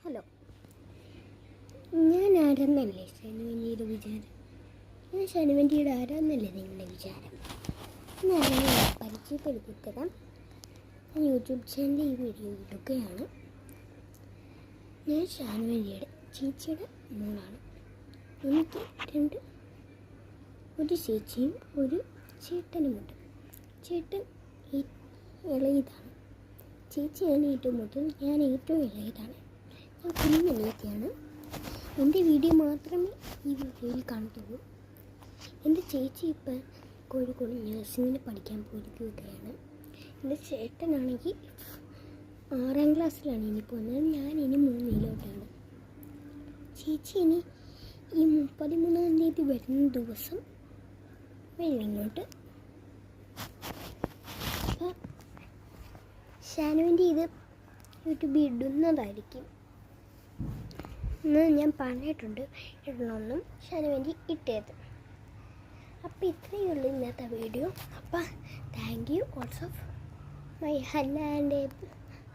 Hello, ഞാൻ ആരാന്നല്ലേ ഷനുവൻ്റിയുടെ വിചാരം? ഞാൻ ഷനുവൻ്റിയുടെ ആരാന്നല്ലേ നിങ്ങളുടെ വിചാരം? ഞാൻ പരിചയപ്പെടുത്തി തരാം. ഞാൻ യൂട്യൂബ് ചാനലിൽ ഈ വീഡിയോ ഇടുകയാണ്. ഞാൻ ഷനുവൻ്റിയുടെ ചേച്ചിയുടെ മോളാണ്. എനിക്ക് ഒരു ചേച്ചിയും ഒരു ചേട്ടനുമുണ്ട്. ചേട്ടൻ ഇളയതാണ്, ചേച്ചിയാണ് ഏറ്റവും മുതൽ, ഞാൻ ഏറ്റവും ഇളയതാണ്. ഞാൻ കുഞ്ഞനിയൊക്കെയാണ്. എൻ്റെ വീഡിയോ മാത്രമേ ഈ വീഡിയോയിൽ കാണത്തുള്ളൂ. എൻ്റെ ചേച്ചി ഇപ്പം കോഴിക്കോട് നഴ്സിങ്ങിന് പഠിക്കാൻ പോയിരിക്കുകയാണ്. എൻ്റെ ചേട്ടനാണെങ്കിൽ 6ാം ക്ലാസ്സിലാണ് ഇനി പോകുന്നത്. ഞാൻ ഇനി 3ാണ്. ചേച്ചി ഇനി ഈ 13ാം തീയതി വരുന്ന ദിവസം ഇങ്ങോട്ട്. അപ്പം ഷാനുവിൻ്റെ ഇത് യൂട്യൂബിൽ ഇടുന്നതായിരിക്കും എന്ന് ഞാൻ പറഞ്ഞിട്ടുണ്ട്. ഇടണമെന്നും ഷാനുവിൻ്റെ ഇട്ടത്. അപ്പോൾ ഇത്രയേ ഉള്ളൂ ഇന്നത്തെ വീഡിയോ. അപ്പം thank you also my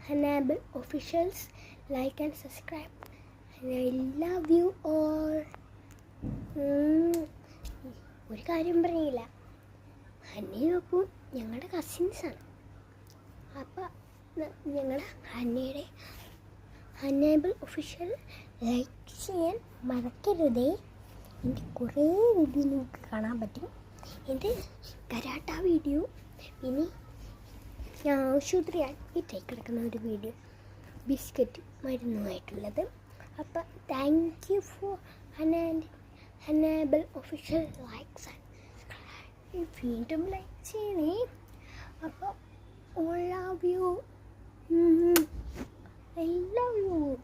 honourable officials. Like and subscribe. I love you all. ഒരു കാര്യം പറഞ്ഞില്ല, ഹന്നയും ഒപ്പം ഞങ്ങളുടെ കസിൻസാണ്. അപ്പം ഞങ്ങളുടെ ഹന്നാബിൾ ഒഫീഷ്യൽ ലൈക്ക് ചെയ്യാൻ മറക്കരുതേ. എൻ്റെ കുറേ വീഡിയോ നിങ്ങൾക്ക് കാണാൻ പറ്റും. എൻ്റെ കരാട്ട വീഡിയോ, പിന്നെ ഞാൻ ആശുപത്രി അഡ്മിറ്റായി കിടക്കുന്ന ഒരു വീഡിയോ, ബിസ്ക്കറ്റ് മരുന്നുമായിട്ടുള്ളത്. അപ്പം thank you for honourable official likes and subscribe. വീണ്ടും ലൈക്ക് ചെയ്യണേ. അപ്പോൾ all love you. I love you.